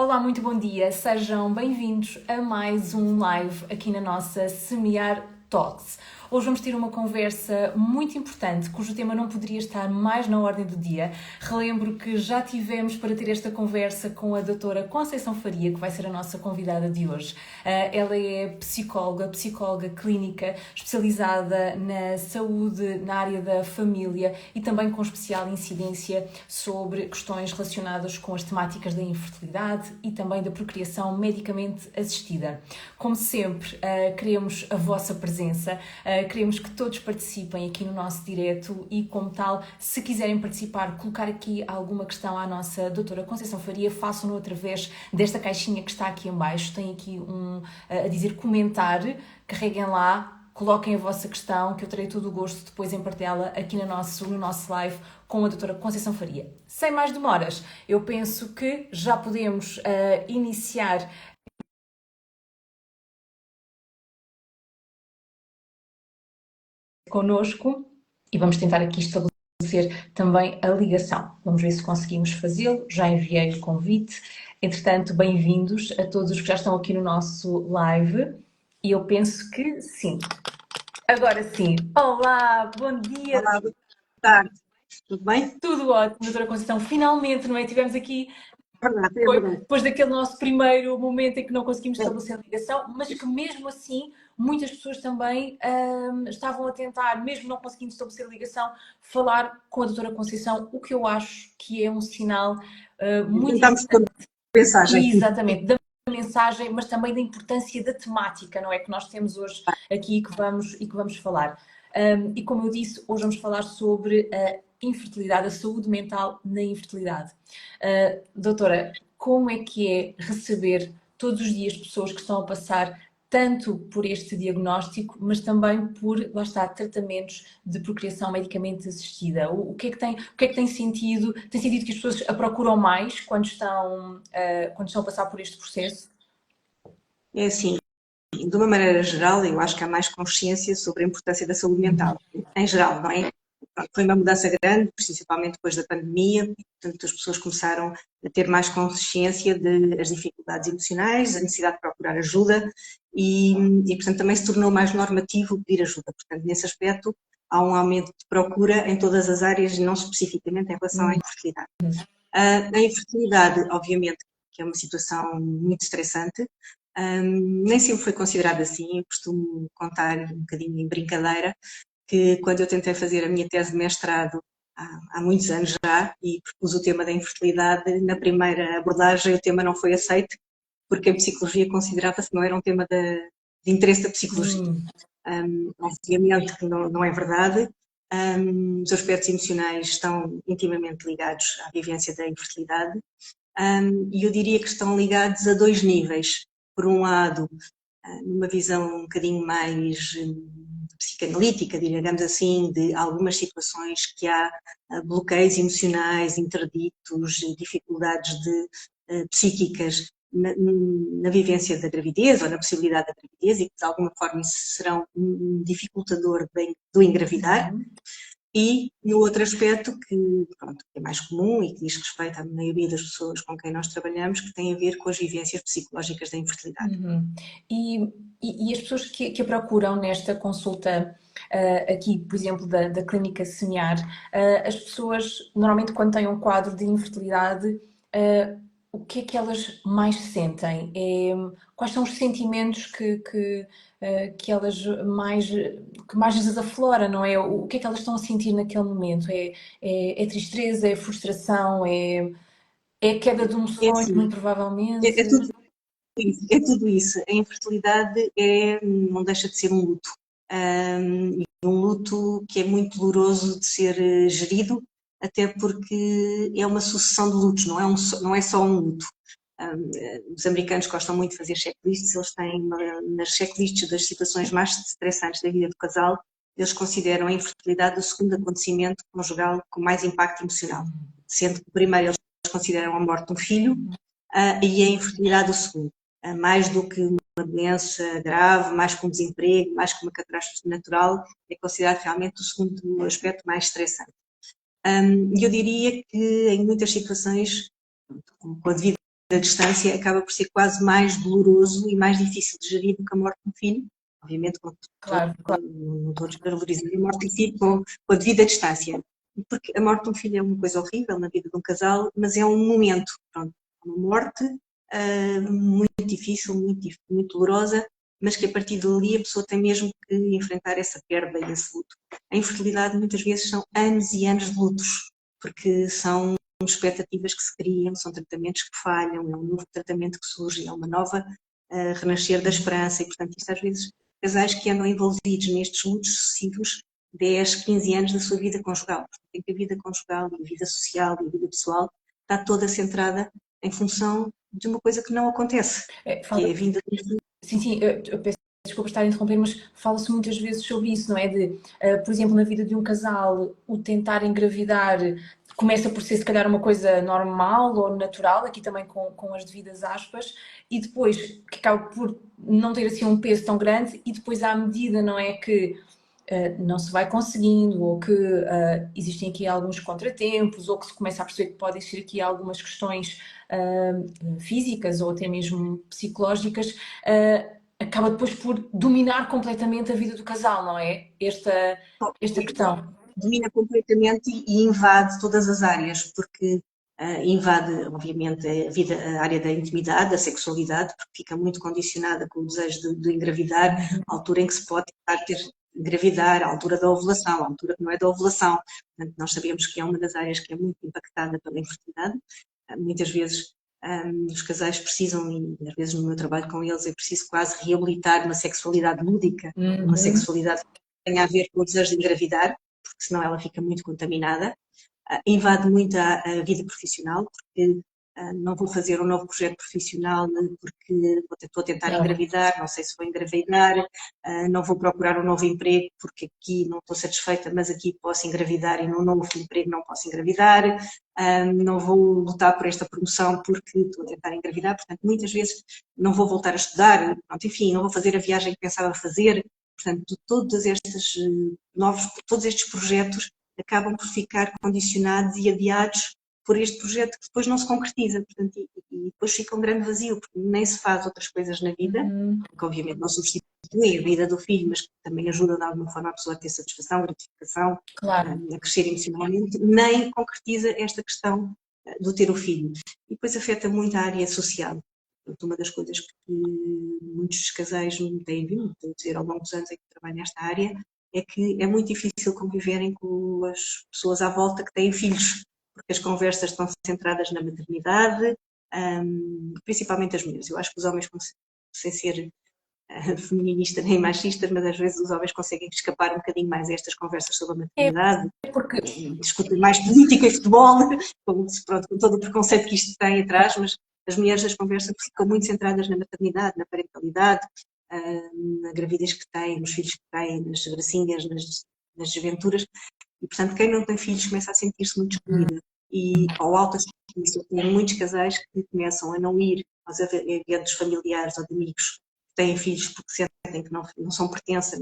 Olá, muito bom dia. Sejam bem-vindos a mais um live aqui na nossa Semear Talks. Hoje vamos ter uma conversa muito importante, cujo tema não poderia estar mais na ordem do dia. Relembro que já tivemos para ter esta conversa com a doutora Conceição Faria, que vai ser a nossa convidada de hoje. Ela é psicóloga clínica, especializada na saúde, na área da família e também com especial incidência sobre questões relacionadas com as temáticas da infertilidade e também da procriação medicamente assistida. Como sempre, queremos a vossa presença, queremos que todos participem aqui no nosso direto e, como tal, se quiserem participar, colocar aqui alguma questão à nossa doutora Conceição Faria, façam-no através desta caixinha que está aqui em baixo. Tem aqui a dizer comentar, carreguem lá, coloquem a vossa questão, que eu terei todo o gosto depois em partilhá-la aqui no nosso live com a doutora Conceição Faria. Sem mais demoras, eu penso que já podemos iniciar connosco e vamos tentar aqui estabelecer também a ligação. Vamos ver se conseguimos fazê-lo. Já enviei o convite. Entretanto, bem-vindos a todos os que já estão aqui no nosso live. E eu penso que sim. Agora sim. Olá, bom dia. Olá, boa tarde. Tudo bem? Tudo ótimo, doutora Conceição. Finalmente, não é? Tivemos aqui É verdade, é verdade. depois daquele nosso primeiro momento em que não conseguimos estabelecer a ligação, mas que mesmo assim muitas pessoas também estavam a tentar, mesmo não conseguindo estabelecer a ligação, falar com a doutora Conceição, o que eu acho que é um sinal muito Tentámos pôr mensagem. exatamente da mensagem, mas também da importância da temática, não é? Que nós temos hoje aqui e que vamos falar. E como eu disse, hoje vamos falar sobre a infertilidade, a saúde mental na infertilidade. Doutora, como é que é receber todos os dias pessoas que estão a passar tanto por este diagnóstico, mas também por, lá está, tratamentos de procriação medicamente assistida? O que é que tem sentido? Tem sentido que as pessoas a procuram mais quando estão a passar por este processo? É assim, de uma maneira geral, eu acho que há mais consciência sobre a importância da saúde mental, em geral, não é? Foi uma mudança grande, principalmente depois da pandemia, e, portanto, as pessoas começaram a ter mais consciência das dificuldades emocionais, a necessidade de procurar ajuda portanto, também se tornou mais normativo pedir ajuda. Portanto, nesse aspecto, há um aumento de procura em todas as áreas, não especificamente em relação à infertilidade. A infertilidade, obviamente, que é uma situação muito estressante, nem sempre foi considerada assim. Eu costumo contar um bocadinho em brincadeira que quando eu tentei fazer a minha tese de mestrado há muitos anos já e propus o tema da infertilidade, na primeira abordagem o tema não foi aceito porque a psicologia considerava-se que não era um tema de interesse da psicologia. Obviamente que não é verdade. Os aspectos emocionais estão intimamente ligados à vivência da infertilidade e eu diria que estão ligados a dois níveis. Por um lado, numa visão um bocadinho mais psicanalítica, digamos assim, de algumas situações que há bloqueios emocionais, interditos, dificuldades psíquicas na vivência da gravidez ou na possibilidade da gravidez e que de alguma forma isso serão um dificultador do engravidar. E no outro aspecto que, pronto, é mais comum e que diz respeito à maioria das pessoas com quem nós trabalhamos, que tem a ver com as vivências psicológicas da infertilidade. E as pessoas que a procuram nesta consulta aqui, por exemplo, da Clínica Semear, as pessoas normalmente quando têm um quadro de infertilidade, o que é que elas mais sentem? Quais são os sentimentos que elas que mais lhes aflora, não é? O que é que elas estão a sentir naquele momento? É tristeza, é frustração, é a queda de um É sonho, assim, muito provavelmente? é tudo isso, é tudo isso. A infertilidade não deixa de ser um luto. E um luto que é muito doloroso de ser gerido, até porque é uma sucessão de lutos, não é só um luto. Os americanos gostam muito de fazer checklists, eles têm nas checklists das situações mais estressantes da vida do casal, eles consideram a infertilidade o segundo acontecimento conjugal com mais impacto emocional, sendo que o primeiro eles consideram a morte de um filho e a infertilidade o segundo. Mais do que uma doença grave, mais que um desemprego, mais que uma catástrofe natural, é considerado realmente o segundo aspecto mais estressante. E eu diria que em muitas situações, com a devida distância acaba por ser quase mais doloroso e mais difícil de gerir do que a morte de um filho. Obviamente, Claro, claro. não estou a desvalorizar a morte de filho com a devida distância. Porque a morte de um filho é uma coisa horrível na vida de um casal, mas é um momento, pronto, uma morte muito difícil, muito dolorosa, mas que a partir dali a pessoa tem mesmo que enfrentar essa perda e esse luto. A infertilidade muitas vezes são anos e anos de lutos, porque são expectativas que se criam, são tratamentos que falham, é um novo tratamento que surge, é uma nova renascer da esperança e, portanto, isto às vezes, casais que andam envolvidos nestes lutos sucessivos 10, 15 anos da sua vida conjugal. Porque a vida conjugal, a vida social e a vida pessoal está toda centrada em função de uma coisa que não acontece, que é a vinda do filho. Sim, eu peço desculpa estar a interromper, mas fala-se muitas vezes sobre isso, não é? De, por exemplo, na vida de um casal, o tentar engravidar começa por ser se calhar uma coisa normal ou natural, aqui também com as devidas aspas, e depois que acaba por não ter assim um peso tão grande, e depois à medida, não é, que não se vai conseguindo, ou que existem aqui alguns contratempos, ou que se começa a perceber que pode existir aqui algumas questões físicas ou até mesmo psicológicas, acaba depois por dominar completamente a vida do casal, não é? Esta questão. Domina completamente e invade todas as áreas, porque invade, obviamente, a área da intimidade, da sexualidade, porque fica muito condicionada com o desejo de engravidar, a altura em que se pode tentar engravidar, a altura da ovulação, a altura que não é da ovulação. Portanto, nós sabemos que é uma das áreas que é muito impactada pela infertilidade. Muitas vezes os casais precisam, e às vezes no meu trabalho com eles, eu preciso quase reabilitar uma sexualidade lúdica, uma sexualidade que tenha a ver com o desejo de engravidar, porque senão ela fica muito contaminada. Invade muito a vida profissional, porque não vou fazer um novo projeto profissional porque estou a tentar engravidar, não sei se vou engravidar, não vou procurar um novo emprego porque aqui não estou satisfeita, mas aqui posso engravidar e num novo emprego não posso engravidar, não vou lutar por esta promoção porque estou a tentar engravidar, portanto muitas vezes não vou voltar a estudar, pronto, enfim, não vou fazer a viagem que pensava fazer, portanto todos estes projetos acabam por ficar condicionados e adiados por este projeto que depois não se concretiza, portanto, e depois fica um grande vazio, porque nem se faz outras coisas na vida, que obviamente não substituem a vida do filho, mas que também ajudam de alguma forma a pessoa a ter satisfação, gratificação, Claro. a crescer emocionalmente, nem concretiza esta questão do ter o filho. E depois afeta muito a área social. Portanto, uma das coisas que muitos casais têm vindo a dizer ao longo dos anos em que trabalho nesta área é que é muito difícil conviverem com as pessoas à volta que têm filhos, porque as conversas estão centradas na maternidade, principalmente as mulheres. Eu acho que os homens, sem ser feminista nem machista, mas às vezes os homens conseguem escapar um bocadinho mais a estas conversas sobre a maternidade, Porque discutem mais política e futebol, pronto, com todo o preconceito que isto tem atrás, mas as mulheres das conversas ficam muito centradas na maternidade, na parentalidade, na gravidez que têm, nos filhos que têm, nas gracinhas, nas desventuras, e portanto quem não tem filhos começa a sentir-se muito excluída e ao autoestima. Eu tenho muitos casais que começam a não ir aos eventos familiares ou de amigos que têm filhos porque sentem que não são pertença,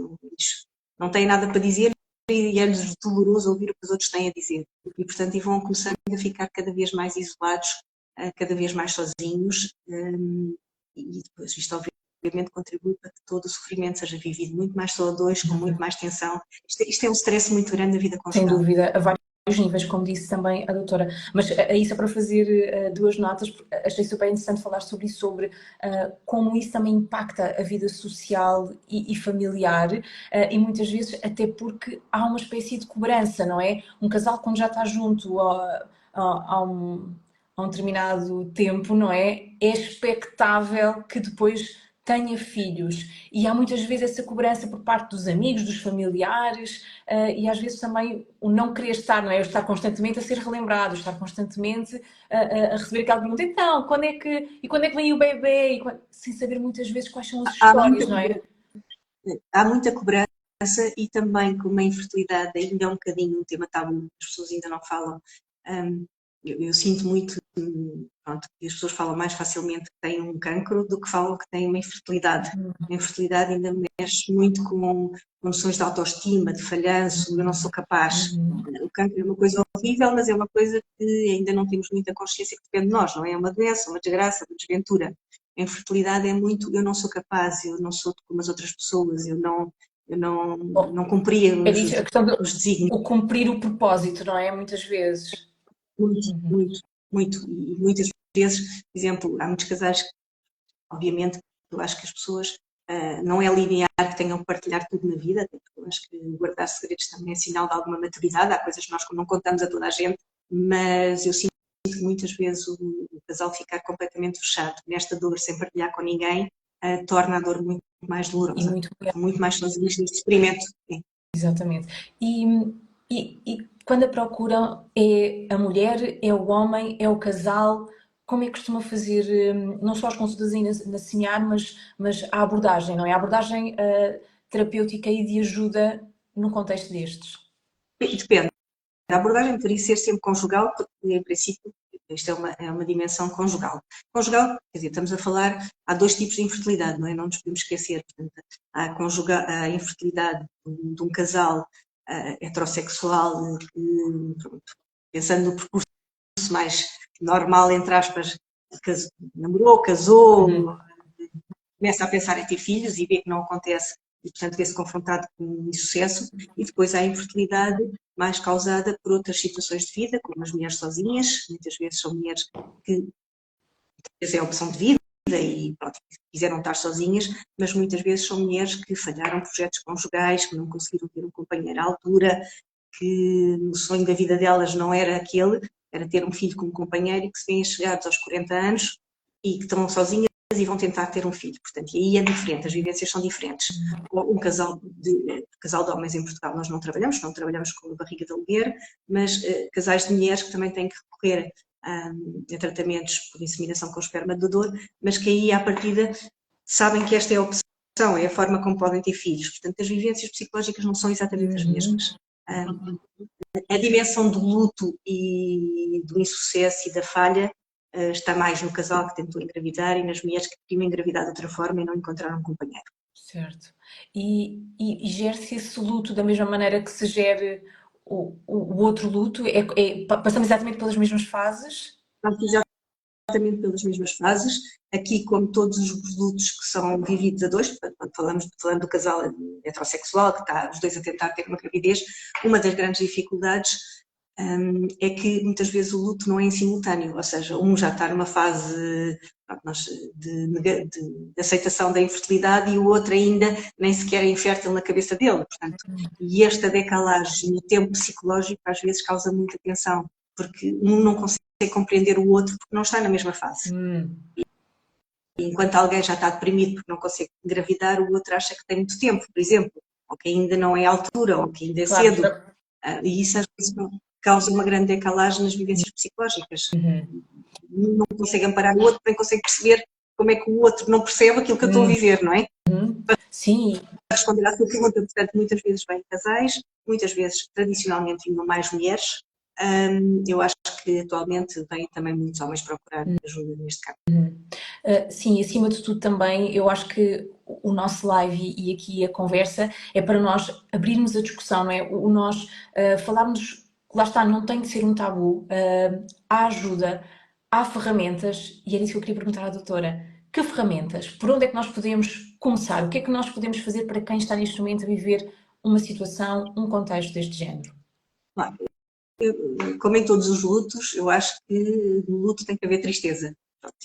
não têm nada para dizer e é-lhes doloroso ouvir o que os outros têm a dizer. E portanto vão começando a ficar cada vez mais isolados, cada vez mais sozinhos, e depois isto obviamente contribui para que todo o sofrimento seja vivido muito mais só a dois, com muito mais tensão. Isto é um stress muito grande da vida sem conjugal. dúvida, a vários níveis, como disse também a doutora. Mas aí só para fazer duas notas, achei super interessante falar sobre isso, sobre como isso também impacta a vida social e familiar, e muitas vezes até porque há uma espécie de cobrança, não é? Um casal quando já está junto há um determinado tempo, não é? É expectável que depois tenha filhos. E há muitas vezes essa cobrança por parte dos amigos, dos familiares, e às vezes também o não querer estar, não é? O estar constantemente a ser relembrado, estar constantemente a receber aquela pergunta, então, quando é que vem o bebê? Sem saber muitas vezes quais são as histórias, não é? Há muita cobrança e também como a infertilidade ainda é um bocadinho um tema tabu, as pessoas ainda não falam. eu sinto muito, pronto, que as pessoas falam mais facilmente que têm um cancro do que falam que têm uma infertilidade. A infertilidade ainda mexe muito com noções de autoestima, de falhanço, eu não sou capaz. O cancro é uma coisa horrível, mas é uma coisa que ainda não temos muita consciência que depende de nós, não é? É uma doença, uma desgraça, uma desventura. A infertilidade é muito, eu não sou capaz, eu não sou como as outras pessoas, eu não cumpria É disso, a questão os desígnios. o cumprir o propósito, não é? Muitas vezes. Muito, muito, muito. E muitas vezes, por exemplo, há muitos casais que, obviamente, eu acho que as pessoas não é linear que tenham que partilhar tudo na vida, até porque eu acho que guardar segredos também é sinal de alguma maturidade, há coisas que nós não contamos a toda a gente, mas eu sinto que muitas vezes o casal ficar completamente fechado nesta dor sem partilhar com ninguém torna a dor muito mais E dolorosa, muito muito mais sozinhos neste experimento. exatamente. E quando a procura é a mulher, é o homem, é o casal, como é que costuma fazer, não só as consultas aí na Semear, mas a abordagem, não é? A abordagem terapêutica e de ajuda no contexto destes. Depende. A abordagem deveria ser sempre conjugal, porque, em princípio, isto é uma dimensão conjugal. Conjugal, quer dizer, estamos a falar, há dois tipos de infertilidade, não é? Não nos podemos esquecer. Portanto, há a infertilidade de um casal heterossexual que, pronto, pensando no percurso mais normal, entre aspas, namorou, casou, começa a pensar em ter filhos e vê que não acontece e, portanto, vê-se confrontado com um insucesso. E depois há a infertilidade mais causada por outras situações de vida, como as mulheres sozinhas, muitas vezes são mulheres que é a opção de vida e pronto, quiseram estar sozinhas, mas muitas vezes são mulheres que falharam projetos conjugais, que não conseguiram ter um companheiro à altura, que o sonho da vida delas não era aquele, era ter um filho com um companheiro e que se vêem chegados aos 40 anos e que estão sozinhas e vão tentar ter um filho. Portanto, e aí é diferente, as vivências são diferentes. Um casal de homens em Portugal nós não trabalhamos com a barriga de aluguer, mas casais de mulheres que também têm que recorrer a tratamentos por inseminação com esperma de doador, mas que aí à partida sabem que esta é a opção, é a forma como podem ter filhos. Portanto, as vivências psicológicas não são exatamente as mesmas. A dimensão do luto e do insucesso e da falha está mais no casal que tentou engravidar e nas mulheres que queriam engravidar de outra forma e não encontraram um companheiro. Certo. E gere-se esse luto da mesma maneira que se gere o outro luto? Passamos exatamente pelas mesmas fases? Portanto, exatamente pelas mesmas fases. Aqui, como todos os produtos que são vividos a dois, portanto, falando do casal heterossexual, que está os dois a tentar ter uma gravidez, uma das grandes dificuldades é que muitas vezes o luto não é em simultâneo, ou seja, um já está numa fase de aceitação da infertilidade e o outro ainda nem sequer é infértil na cabeça dele, portanto, e esta decalagem no tempo psicológico às vezes causa muita tensão, porque um não consegue compreender o outro porque não está na mesma fase. Enquanto alguém já está deprimido porque não consegue engravidar, o outro acha que tem muito tempo, por exemplo, ou que ainda não é a altura, ou que ainda é Claro, cedo. E isso às vezes causa uma grande decalagem nas vivências psicológicas. Não consegue amparar o outro, nem consegue perceber como é que o outro não percebe aquilo que eu estou a viver, não é? sim, Para responder à sua pergunta, portanto, muitas vezes vêm casais, muitas vezes tradicionalmente vinham mais mulheres. Eu acho que atualmente vêm também muitos homens procurar ajuda neste caso. sim, acima de tudo também, eu acho que o nosso live e aqui a conversa é para nós abrirmos a discussão, não é? O nós falarmos, lá está, não tem de ser um tabu, há ajuda, há ferramentas, e era isso que eu queria perguntar à doutora. Que ferramentas? Por onde é que nós podemos começar? O que é que nós podemos fazer para quem está neste momento a viver uma situação, um contexto deste género? Claro, como em todos os lutos, eu acho que no luto tem que haver tristeza.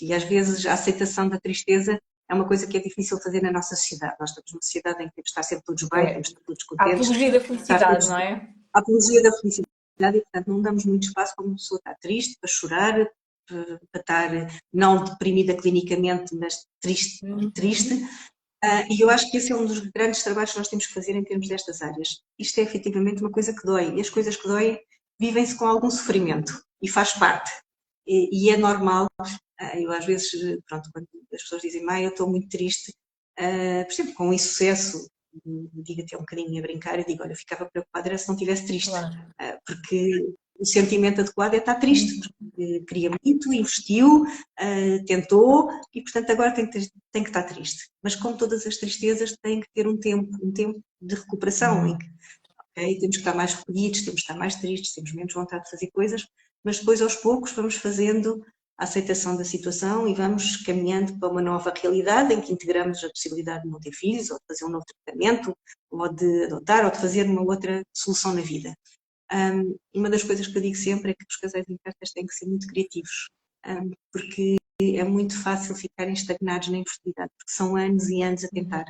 E às vezes a aceitação da tristeza é uma coisa que é difícil fazer na nossa sociedade. Nós estamos numa sociedade em que temos de estar sempre todos bem, temos de estar todos A contentes, apologia da estar felicidade, todos... não é? A apologia da felicidade e, portanto, não damos muito espaço para uma pessoa estar triste, para chorar, para estar não deprimida clinicamente, mas triste. E eu acho que esse é um dos grandes trabalhos que nós temos que fazer em termos destas áreas. Isto é efetivamente uma coisa que dói, e as coisas que doem vivem-se com algum sofrimento, e faz parte. E é normal, eu às vezes, pronto, quando as pessoas dizem, mãe, eu estou muito triste, por exemplo, com um insucesso, digo até um bocadinho a brincar, eu digo, olha, eu ficava preocupada era se não estivesse triste, Claro. porque o sentimento adequado é estar triste, porque queria muito, investiu, tentou e, portanto, agora tem que estar triste. Mas, como todas as tristezas, tem que ter um tempo de recuperação, em que temos que estar mais recolhidos, temos que estar mais tristes, temos menos vontade de fazer coisas, mas depois, aos poucos, vamos fazendo a aceitação da situação e vamos caminhando para uma nova realidade em que integramos a possibilidade de não ter filhos, ou de fazer um novo tratamento, ou de adotar, ou de fazer uma outra solução na vida. Uma das coisas que eu digo sempre é que os casais infertis têm que ser muito criativos, porque é muito fácil ficarem estagnados na infertilidade, porque são anos e anos a tentar,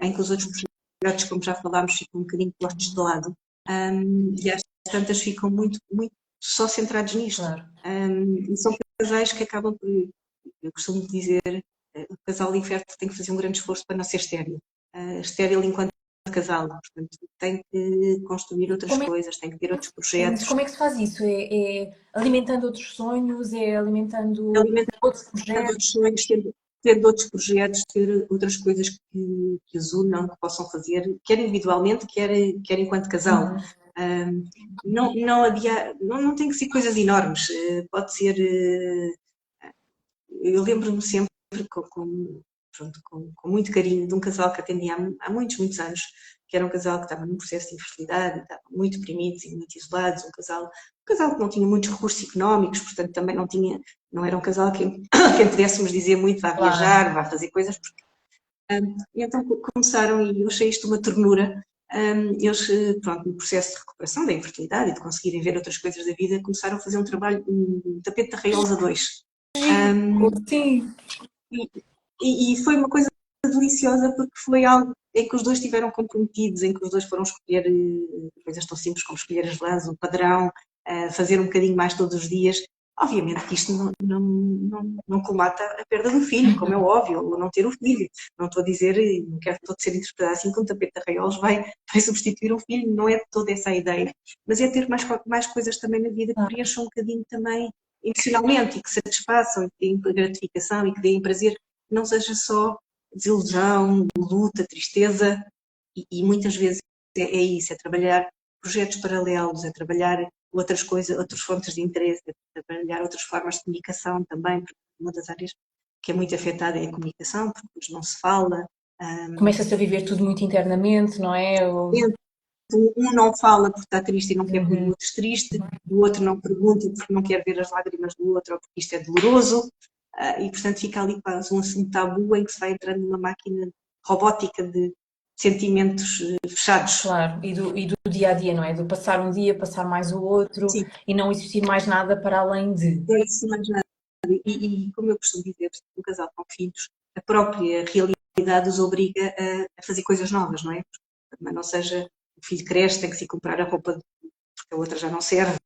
em que os outros projetos, como já falámos, ficam um bocadinho postos de lado, e às tantas ficam muito, muito só centrados nisto. Claro. E são casais que acabam por, eu costumo dizer, o casal infértil tem que fazer um grande esforço para não ser estéril. Estéril enquanto casal, portanto, tem que construir outras coisas, tem que ter outros projetos. Como é que se faz isso? É alimentando outros sonhos? É alimentando outros projetos? Outros sonhos, ter outros projetos, ter outras coisas que os unam, que possam fazer, quer individualmente, quer enquanto casal. Não tem que ser coisas enormes, pode ser. Eu lembro-me sempre com muito carinho de um casal que atendia há muitos, muitos anos, que era um casal que estava num processo de infertilidade, estavam muito deprimidos e muito isolados, um casal que não tinha muitos recursos económicos, portanto também não era um casal que pudéssemos dizer muito, vá viajar, vá fazer coisas, e então começaram, e eu achei isto uma ternura, eles, pronto, no processo de recuperação da infertilidade e de conseguirem ver outras coisas da vida, começaram a fazer um trabalho, um tapete de arraiolos a dois. Sim. E foi uma coisa deliciosa porque foi algo em que os dois estiveram comprometidos, em que os dois foram escolher coisas tão simples como escolher as lãs, o padrão, fazer um bocadinho mais todos os dias. Obviamente que isto não colmata a perda do filho, como é óbvio, ou não ter o filho. Não estou a dizer, não quero todo ser interpretado assim que um tapete de arraiolos vai substituir um filho, não é toda essa a ideia. Mas é ter mais coisas também na vida que preencham um bocadinho também emocionalmente e que satisfaçam, e que deem gratificação e que deem prazer. Não seja só desilusão, luta, tristeza, e muitas vezes é isso, é trabalhar projetos paralelos, é trabalhar outras coisas, outras fontes de interesse, é trabalhar outras formas de comunicação também, porque uma das áreas que é muito afetada é a comunicação, porque depois não se fala. Começa-se a viver tudo muito internamente, não é? Um não fala porque está triste e não quer ver o outro triste, o outro não pergunta porque não quer ver as lágrimas do outro ou porque isto é doloroso, e portanto fica ali quase um assunto tabu em que se vai entrando numa máquina robótica de sentimentos fechados. Claro, e do dia a dia, não é? Do passar um dia, passar mais o outro. Sim. E não existir mais nada para além de. Não existir mais nada. E como eu costumo dizer, um casal com filhos, a própria realidade os obriga a fazer coisas novas, não é? Mas não seja, o filho cresce, tem que se comprar a roupa porque a outra já não serve,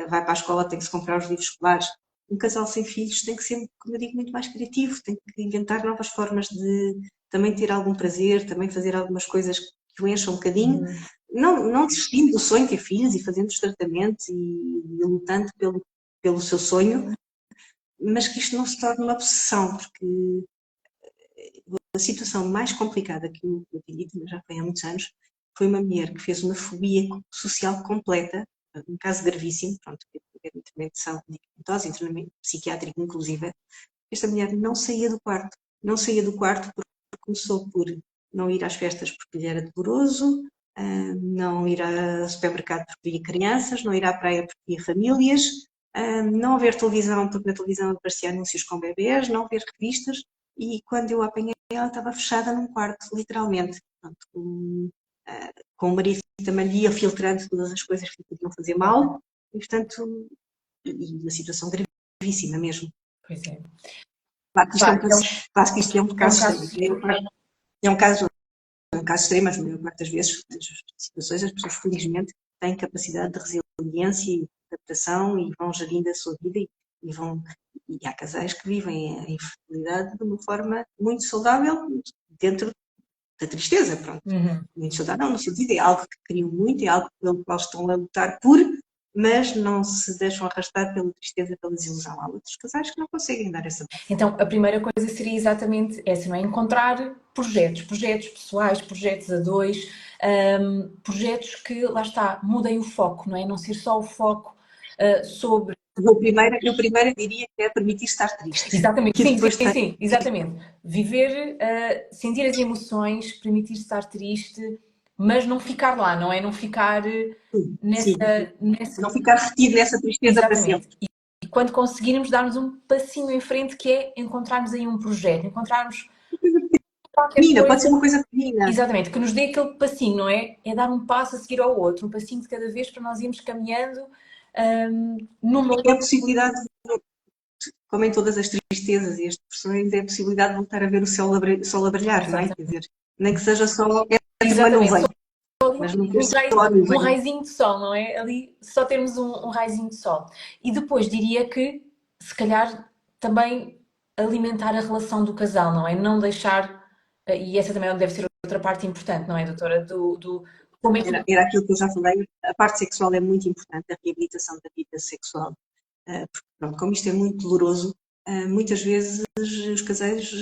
vai para a escola, tem que se comprar os livros escolares. Um casal sem filhos tem que ser, como eu digo, muito mais criativo, tem que inventar novas formas de também ter algum prazer, também fazer algumas coisas que o encham um bocadinho, não desistindo do sonho de ter filhos e fazendo os tratamentos e lutando pelo seu sonho, mas que isto não se torne uma obsessão, porque a situação mais complicada que eu tive, já foi há muitos anos, foi uma mulher que fez uma fobia social completa, um caso gravíssimo, pronto, internamentação medicamentosa, internamento psiquiátrico inclusive. Esta mulher não saía do quarto porque começou por não ir às festas porque lhe era doloroso, não ir ao supermercado porque via crianças, não ir à praia porque via famílias, não ver televisão porque na televisão aparecia anúncios com bebés, não ver revistas, e quando eu a apanhei ela estava fechada num quarto, literalmente, pronto, com o marido que também lhe ia filtrando todas as coisas que podiam fazer mal, e portanto, e a situação gravíssima mesmo. Pois é. Claro que isto é um caso extremo. É um caso extremo, mas a maior parte das vezes, as situações, as pessoas felizmente têm capacidade de resiliência e de adaptação e vão gerindo a sua vida e há casais que vivem a infertilidade de uma forma muito saudável dentro da tristeza, pronto. Muito saudável no sentido, é algo que queriam muito, é algo pelo qual estão a lutar por, mas não se deixam arrastar pela tristeza, pela desilusão. Há outros casais que não conseguem dar essa passo. Então, a primeira coisa seria exatamente essa, não é? Encontrar projetos pessoais, projetos a dois, projetos que, lá está, mudem o foco, não é? Não ser só o foco sobre. Eu primeiro diria que é permitir estar triste. Exatamente, E sim, depois sim, sim, exatamente. Viver, sentir as emoções, permitir estar triste, mas não ficar lá, não é? Não ficar sim, nessa. não ficar retido nessa tristeza para sempre. Exatamente. E quando conseguirmos darmos um passinho em frente, que é encontrarmos aí um projeto, encontrarmos qualquer Pequenina, pode ser coisa, uma coisa pequenina. exatamente, que nos dê aquele passinho, não é? É dar um passo a seguir ao outro, um passinho de cada vez para nós irmos caminhando numa. É a possibilidade, como em todas as tristezas e as depressões, é a possibilidade de voltar a ver o sol a brilhar, não é? Quer Exatamente. dizer, nem que seja só entre uma Exatamente. nuvem, mas não ter Um, só rai- a um nuvem. raizinho de sol, não é? Ali só termos um raizinho de sol. E depois diria que, se calhar, também alimentar a relação do casal, não é? Não deixar, e essa também deve ser outra parte importante, não é, doutora? Como é que. Era aquilo que eu já falei, a parte sexual é muito importante, a reabilitação da vida sexual. Porque, pronto, como isto é muito doloroso, muitas vezes os casais,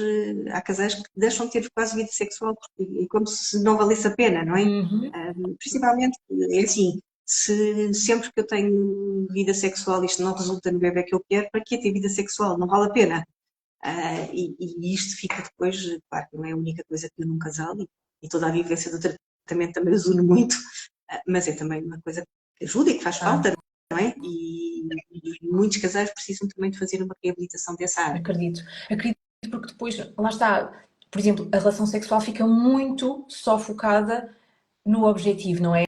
há casais que deixam de ter quase vida sexual, porque é como se não valesse a pena, não é? Uhum. Principalmente, é assim, se sempre que eu tenho vida sexual isto não resulta no bebê que eu quero, para que ter vida sexual? Não vale a pena. E isto fica depois, claro, não é a única coisa que eu num casal, e toda a vivência do tratamento também os une muito, mas é também uma coisa que ajuda e que faz Ah, falta, não é? E muitos casais precisam também de fazer uma reabilitação dessa área. acredito. Acredito porque depois, lá está, por exemplo, a relação sexual fica muito só focada no objetivo, não é?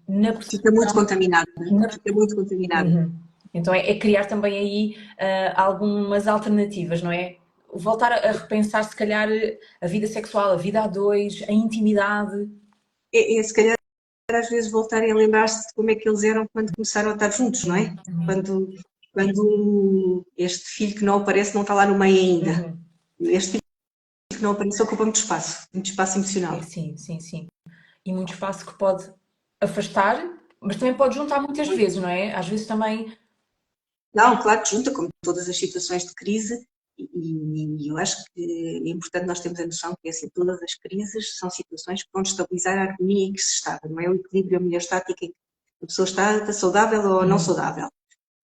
Na Fica muito percepção. contaminado, não é? Fica muito contaminado. Uhum. Então é criar também aí algumas alternativas, não é? Voltar a repensar, se calhar, a vida sexual, a vida a dois, a intimidade. Se calhar às vezes voltarem a lembrar-se de como é que eles eram quando começaram a estar juntos, não é? Quando este filho que não aparece não está lá no meio ainda. Uhum. Este filho que não aparece ocupa muito espaço emocional. Sim, sim, sim. E muito espaço que pode afastar, mas também pode juntar muitas vezes, não é? Às vezes também. Não, claro que junta, como todas as situações de crise, e eu acho que é importante nós termos a noção que assim, todas as crises são situações que vão estabilizar a harmonia em que se está, não é o equilíbrio homeostático em que a pessoa está saudável ou não saudável.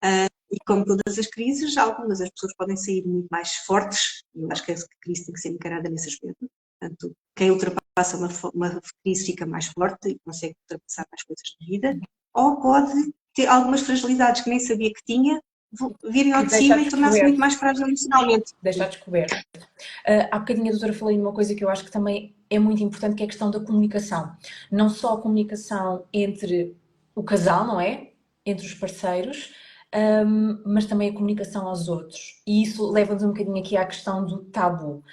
E como todas as crises, algumas as pessoas podem sair muito mais fortes, e eu acho que a crise tem que ser encarada nesse aspecto. Portanto, quem ultrapassa uma crise fica mais forte e consegue ultrapassar mais coisas na vida, ou pode ter algumas fragilidades que nem sabia que tinha, virem ao de cima e tornar-se muito mais frágil emocionalmente. Deixar descoberto. Há bocadinho a doutora falou em uma coisa que eu acho que também é muito importante, que é a questão da comunicação. Não só a comunicação entre o casal, não é? Entre os parceiros, mas também a comunicação aos outros. E isso leva-nos um bocadinho aqui à questão do tabu.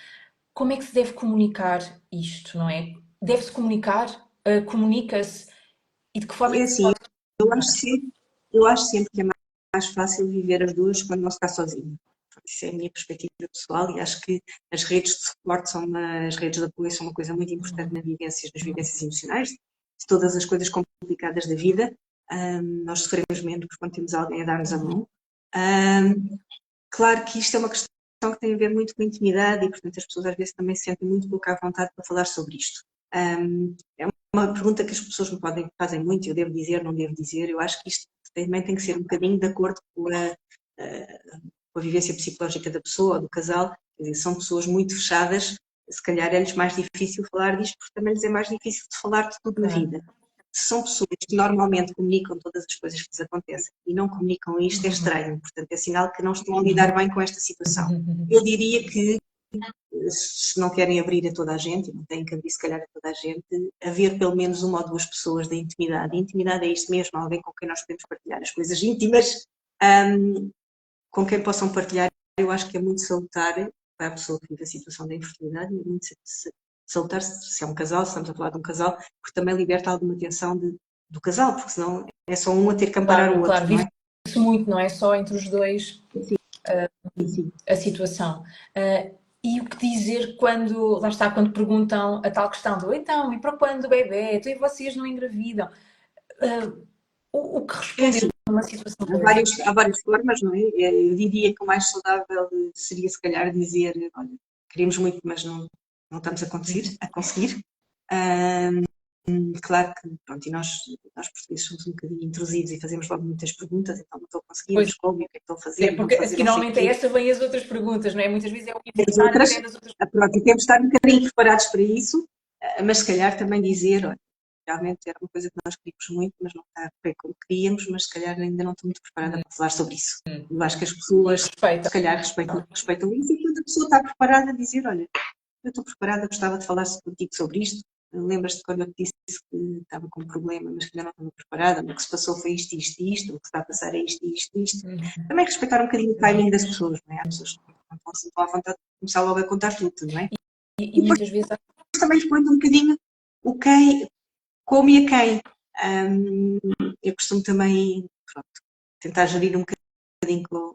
Como é que se deve comunicar isto, não é? Deve-se comunicar? Comunica-se? E de que forma é É que se assim, pode eu comunicar? acho sempre que é mais fácil viver as duas quando não se está sozinho. Isso é a minha perspectiva pessoal e acho que as redes de suporte as redes de apoio são uma coisa muito importante nas vivências emocionais, de todas as coisas complicadas da vida. Nós sofremos menos quando temos alguém a dar-nos a mão. Claro que isto é uma questão que tem a ver muito com a intimidade e, portanto, as pessoas às vezes também se sentem muito pouco à vontade para falar sobre isto. É uma pergunta que as pessoas me fazem muito, eu devo dizer, não devo dizer. Eu acho que isto também tem que ser um bocadinho de acordo com a vivência psicológica da pessoa, do casal. Quer dizer, são pessoas muito fechadas, se calhar é-lhes mais difícil falar disto, porque também lhes é mais difícil de falar de tudo na Claro. vida. Se são pessoas que normalmente comunicam todas as coisas que lhes acontecem e não comunicam isto, é estranho. Portanto, é sinal que não estão a lidar bem com esta situação. Eu diria que, se não querem abrir a toda a gente, e não têm que abrir se calhar a toda a gente, haver pelo menos uma ou duas pessoas da intimidade. E intimidade é isto mesmo, alguém com quem nós podemos partilhar as coisas íntimas, com quem possam partilhar. Eu acho que é muito salutar para a pessoa que vive a situação da infertilidade, e é muito salutar se é um casal, se estamos a falar de um casal, porque também liberta alguma tensão do casal, porque senão é só um a ter que amparar o Claro, outro, claro, não é? vive-se muito, não é só entre os dois Sim, sim. a situação. E o que dizer quando, lá está, quando perguntam a tal questão do então, e para quando o bebê? Então e vocês não engravidam? O que É responder? assim, numa situação Há dessa. há várias formas, não é? Eu diria que o mais saudável seria, se calhar, dizer: olha, queremos muito, mas não estamos a conseguir. Claro que, pronto, e nós portugueses somos um bocadinho intrusivos e fazemos logo muitas perguntas, então não estou a conseguir, Pois mas como, e o que é que estou a é, fazer, e não porque fazer assim, não sei o normalmente é quê. esta, vêm as outras perguntas, não é? Muitas vezes é o As evitar outras, querendo as outras pronto, e temos de estar um bocadinho preparados para isso, mas se calhar também dizer: olha, realmente era uma coisa que nós queríamos muito, mas não está a correr como queríamos, mas se calhar ainda não estou muito preparada para falar sobre isso. Eu acho que as pessoas, respeito. se calhar, respeitam isso, e quando a pessoa está preparada, a dizer: olha, eu estou preparada, gostava de falar contigo sobre isto. Lembras-te quando eu te disse que estava com um problema, mas que ainda não estava preparada, o que se passou foi isto, isto e isto, o que está a passar é isto, isto, isto. Também respeitar um bocadinho o timing das pessoas, não é? Há pessoas que não estão à vontade de começar logo a contar tudo, não é? E muitas vezes Também explico um bocadinho o quem, como e a quem. Eu costumo também, pronto, tentar gerir um bocadinho com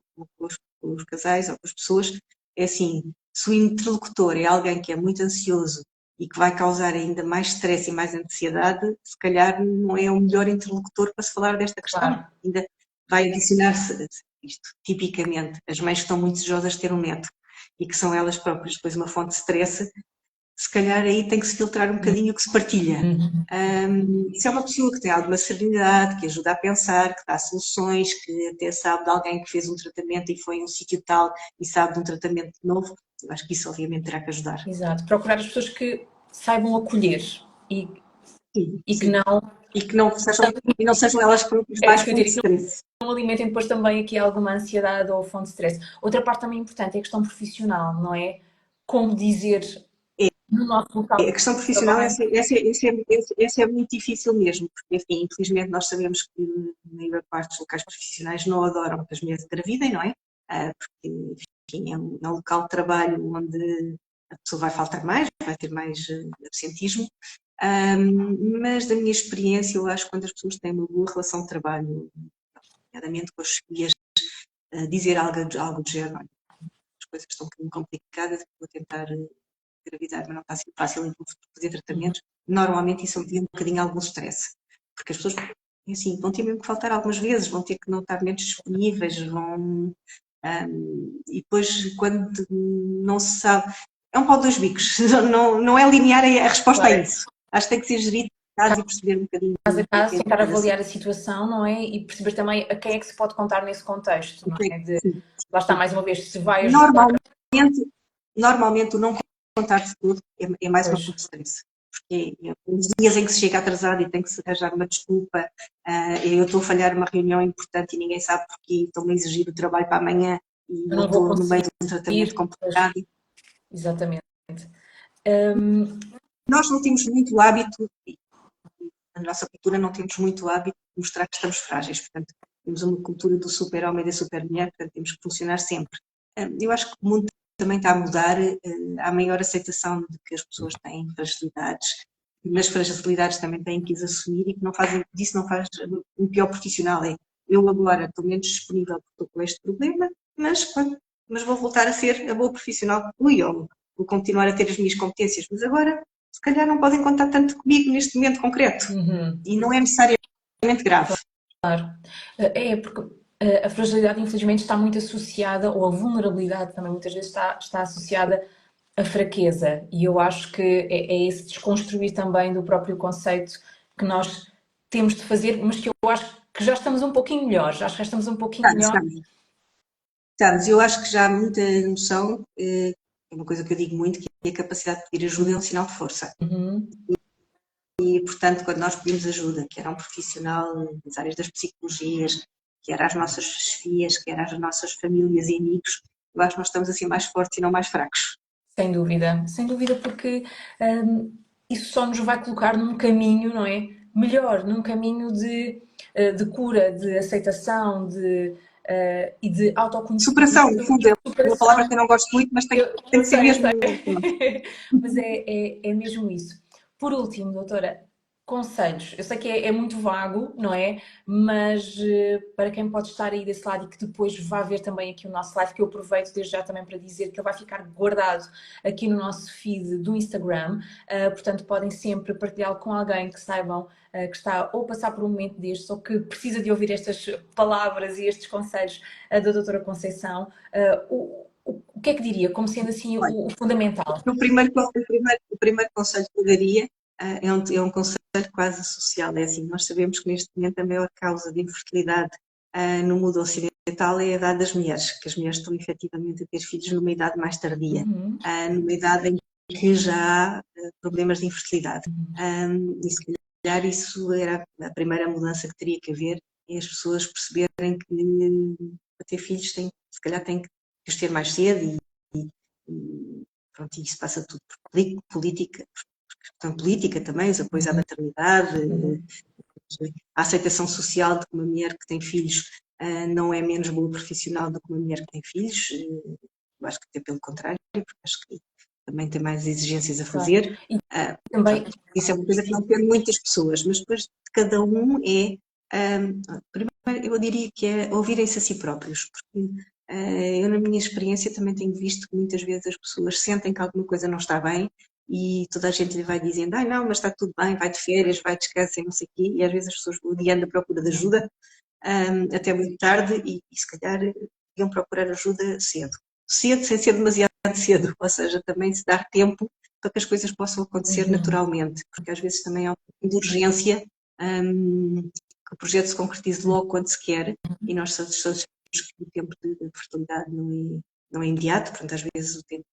os casais ou com as pessoas. É assim, se o interlocutor é alguém que é muito ansioso e que vai causar ainda mais stress e mais ansiedade, se calhar não é o melhor interlocutor para se falar desta questão. claro. Ainda vai adicionar-se isto. Tipicamente, as mães que estão muito desejosas de ter um neto e que são elas próprias depois uma fonte de stress, se calhar aí tem que se filtrar um bocadinho o que se partilha. Se é uma pessoa que tem alguma serenidade, que ajuda a pensar, que dá soluções, que até sabe de alguém que fez um tratamento e foi a um sítio tal e sabe de um tratamento novo, eu acho que isso obviamente terá que ajudar. Exato. Procurar as pessoas que saibam acolher e, Sim, e que sim. não. E que não sejam elas próprias É mais isso que eu fonte de diria, stress. não alimentem depois também aqui alguma ansiedade ou fonte de stress. Outra parte também importante é a questão profissional, não é? Como dizer no nosso local A questão de profissional, trabalho. essa é muito difícil mesmo, porque, enfim, infelizmente nós sabemos que a maior parte dos locais profissionais não adoram que as mulheres engravidem, não é? Porque, enfim, é um local de trabalho onde a pessoa vai faltar mais, vai ter mais absentismo, mas da minha experiência, eu acho que quando as pessoas têm uma boa relação de trabalho, nomeadamente com as chefias, dizer algo do género: as coisas estão um bocadinho complicadas, vou tentar engravidar, mas não está a ser fácil em fazer tratamentos, normalmente isso alivia um bocadinho algum stress, porque as pessoas, assim, vão ter mesmo que faltar algumas vezes, vão ter que não estar menos disponíveis, e depois quando não se sabe, é um pau de dois bicos, não é linear a resposta a Claro, isso. Acho que tem que ser gerido e perceber um bocadinho caso a o caso, que é tentar cada avaliar a situação, não é? E perceber também a quem é que se pode contar nesse contexto, não é? sim. Lá está, mais uma vez, se vai ajudar. Normalmente o não contar de tudo é mais uma Pois, fonte de stress. Porque os dias em que se chega atrasado e tem que se arranjar uma desculpa, eu estou a falhar uma reunião importante e ninguém sabe porque estão-me a exigir o trabalho para amanhã e eu eu não vou estou no meio conseguir. de um tratamento Pois, complicado. exatamente. Nós não temos muito hábito, na nossa cultura não temos muito hábito de mostrar que estamos frágeis, portanto temos uma cultura do super-homem e da super-mulher, portanto temos que funcionar sempre. Eu acho que o mundo também está a mudar, há maior aceitação de que as pessoas têm fragilidades, e nas fragilidades também têm que as assumir e que não fazem, disso não faz um pior profissional. É: eu agora estou menos disponível porque estou com este problema, mas vou voltar a ser a boa profissional que fui, ou vou continuar a ter as minhas competências, mas agora se calhar não podem contar tanto comigo neste momento concreto. E não é necessariamente grave. Claro. É, porque a fragilidade, infelizmente, está muito associada, ou a vulnerabilidade também muitas vezes está associada à fraqueza. E eu acho que é esse desconstruir também do próprio conceito que nós temos de fazer, mas que eu acho que já estamos um pouquinho melhores. Acho que já estamos um pouquinho melhor. Estamos. Eu acho que já há muita noção, é uma coisa que eu digo muito, que é a capacidade de pedir ajuda é um sinal de força. E, portanto, quando nós pedimos ajuda, quer a um profissional nas áreas das psicologias, quer às nossas chefias, quer às nossas famílias e amigos, eu acho que nós estamos assim mais fortes e não mais fracos. Sem dúvida, porque isso só nos vai colocar num caminho, não é? Melhor, num caminho de cura, de aceitação, e de autoconhecimento, Superação, no fundo, é uma palavra superação. que eu não gosto muito, mas tem Eu que ser sei, eu mesmo. sei. Mas é mesmo isso. Por último, doutora, conselhos? Eu sei que é muito vago, não é? Mas para quem pode estar aí desse lado e que depois vai ver também aqui o nosso live, que eu aproveito desde já também para dizer que ele vai ficar guardado aqui no nosso feed do Instagram, portanto podem sempre partilhá-lo com alguém que saibam que está ou a passar por um momento destes ou que precisa de ouvir estas palavras e estes conselhos da doutora Conceição. O que é que diria, como sendo assim Olha, o fundamental? o primeiro conselho que eu daria é um conselho quase social. É assim, nós sabemos que neste momento a maior causa de infertilidade no mundo ocidental é a idade das mulheres, que as mulheres estão efetivamente a ter filhos numa idade mais tardia, Uhum. numa idade em que já há problemas de infertilidade. E se calhar isso era a primeira mudança que teria que haver, é as pessoas perceberem que para ter filhos se calhar têm que os ter mais cedo e pronto, isso passa tudo por política, questão política também, os apoios à maternidade, a aceitação social de que uma mulher que tem filhos não é menos boa profissional do que uma mulher que tem filhos. Eu acho que até pelo contrário, porque acho que também tem mais exigências a fazer. Claro. Também. Isso é uma coisa que não tem muitas pessoas, mas depois de cada um primeiro eu diria que é ouvirem-se a si próprios, porque eu na minha experiência também tenho visto que muitas vezes as pessoas sentem que alguma coisa não está bem e toda a gente lhe vai dizendo, não, mas está tudo bem, vai de férias, vai de descanso e não sei o quê, e às vezes as pessoas vão adiando à procura de ajuda até muito tarde e se calhar iam procurar ajuda cedo. Cedo, sem ser demasiado cedo, ou seja, também se dar tempo para que as coisas possam acontecer naturalmente, porque às vezes também há um pouco de urgência que o projeto se concretize logo quando se quer e nós todos sabemos que o tempo de fertilidade não é imediato, portanto às vezes o tempo,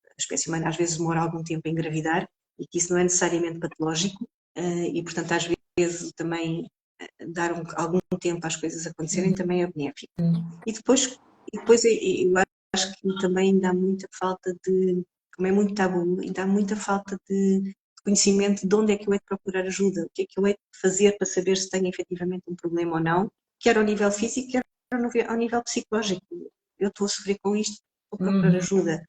a espécie humana às vezes demora algum tempo a engravidar e que isso não é necessariamente patológico e portanto às vezes também dar algum tempo às coisas acontecerem também é benéfico. E depois eu acho que também ainda há muita falta de, como é muito tabu, ainda há muita falta de conhecimento de onde é que eu hei de procurar ajuda, o que é que eu hei de fazer para saber se tenho efetivamente um problema ou não, quer ao nível físico, quer ao nível psicológico. Eu estou a sofrer com isto, vou procurar ajuda.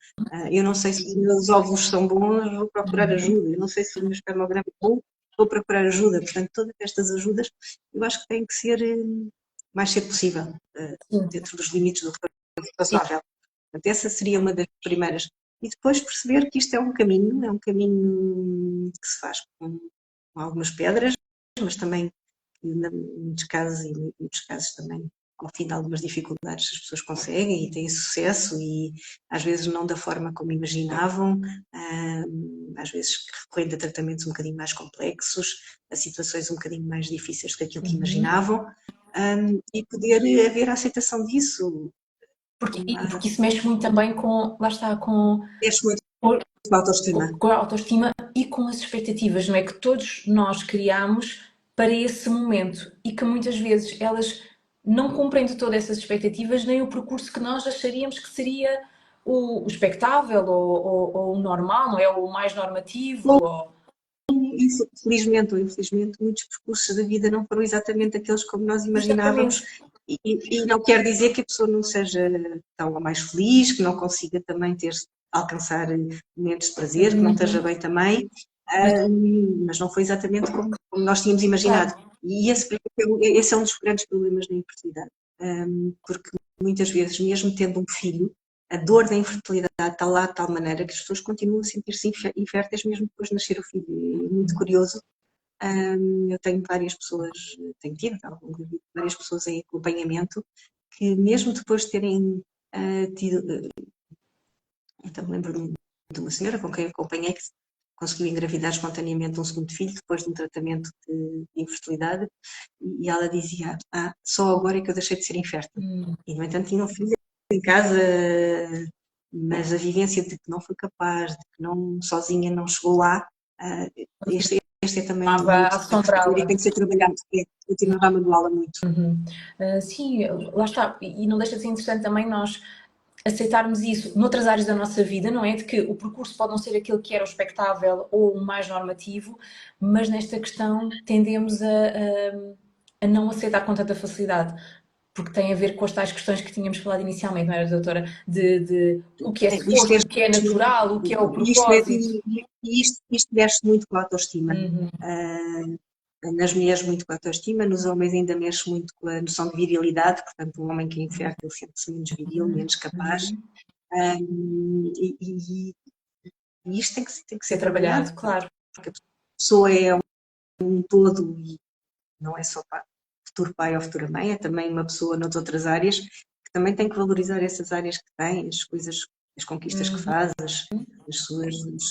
Eu não sei se os meus óvulos são bons, vou procurar ajuda. Eu não sei se o meu espermograma é bom, vou procurar ajuda. Portanto, todas estas ajudas eu acho que têm que ser mais cedo possível, dentro dos limites do razoável. Portanto, essa seria uma das primeiras. E depois perceber que isto é um caminho que se faz com algumas pedras, mas também, em muitos casos, e em muitos casos também, ao fim de algumas dificuldades, as pessoas conseguem e têm sucesso e às vezes não da forma como imaginavam, às vezes recorrendo a tratamentos um bocadinho mais complexos, a situações um bocadinho mais difíceis do que aquilo que imaginavam, e poder haver a aceitação disso. Porque isso mexe muito também com, lá está, Mexe muito com a autoestima. com a autoestima e com as expectativas, não é? Que todos nós criamos para esse momento e que muitas vezes elas não cumprem de todas essas expectativas, nem o percurso que nós acharíamos que seria o expectável ou o normal, não é? O mais normativo. Felizmente ou infelizmente, muitos percursos da vida não foram exatamente aqueles como nós imaginávamos. E não quer dizer que a pessoa não seja tão ou mais feliz, que não consiga também alcançar momentos de prazer, que não esteja bem também, mas não foi exatamente como nós tínhamos imaginado. E esse é um dos grandes problemas da infertilidade, porque muitas vezes, mesmo tendo um filho, a dor da infertilidade está lá de tal maneira que as pessoas continuam a sentir-se inférteis mesmo depois de nascer o filho. É muito curioso. Eu tenho várias pessoas, tenho tido várias pessoas em acompanhamento que mesmo depois de terem tido, então lembro-me de uma senhora com quem acompanhei que conseguiu engravidar espontaneamente um segundo filho depois de um tratamento de infertilidade e ela dizia, só agora é que eu deixei de ser infértil. E no entanto tinha um filho em casa, mas a vivência de que não foi capaz, de que não, sozinha não chegou lá, este é também muito e tem que ser trabalhado, continuar a magoá-la muito. Sim, lá está. E não deixa de ser interessante também nós aceitarmos isso noutras áreas da nossa vida, não é? De que o percurso pode não ser aquele que era o expectável ou o mais normativo, mas nesta questão tendemos a não aceitar com tanta facilidade. Porque tem a ver com as tais questões que tínhamos falado inicialmente, não era, doutora? De o que é suposto, o que é natural, o que é o propósito. Isto mexe muito com a autoestima. nas mulheres muito com a autoestima, nos homens ainda mexe muito com a noção de virilidade, portanto, um homem que é infértil sente-se menos viril, menos capaz. E isto tem que ser Ser trabalhado, trabalhado, claro. porque a pessoa é um todo e não é só para futuro pai ou futura mãe, é também uma pessoa nas outras áreas que também tem que valorizar essas áreas que tem, as coisas, as conquistas que faz, os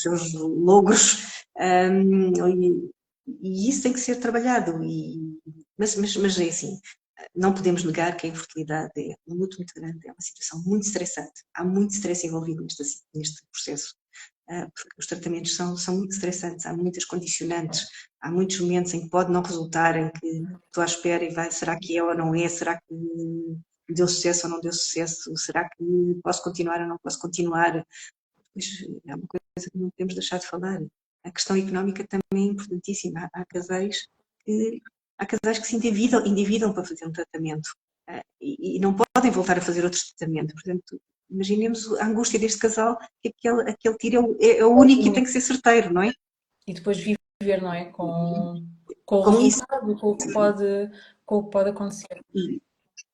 seus logros, e isso tem que ser trabalhado. Mas é assim, não podemos negar que a infertilidade é um luto muito grande, é uma situação muito estressante. Há muito stress envolvido neste processo, porque os tratamentos são muito estressantes, há muitas condicionantes, há muitos momentos em que pode não resultar, em que estou à espera e vai, será que é ou não é? Será que deu sucesso ou não deu sucesso? Será que posso continuar ou não posso continuar? Pois é uma coisa que não podemos deixar de falar. A questão económica também é importantíssima. Há casais que se endividam para fazer um tratamento, e não podem voltar a fazer outro tratamento. Portanto, imaginemos a angústia deste casal, que aquele tiro é o único e tem que ser certeiro, não é? E depois viver, não é? Com o Com isso, resultado, com o que pode acontecer.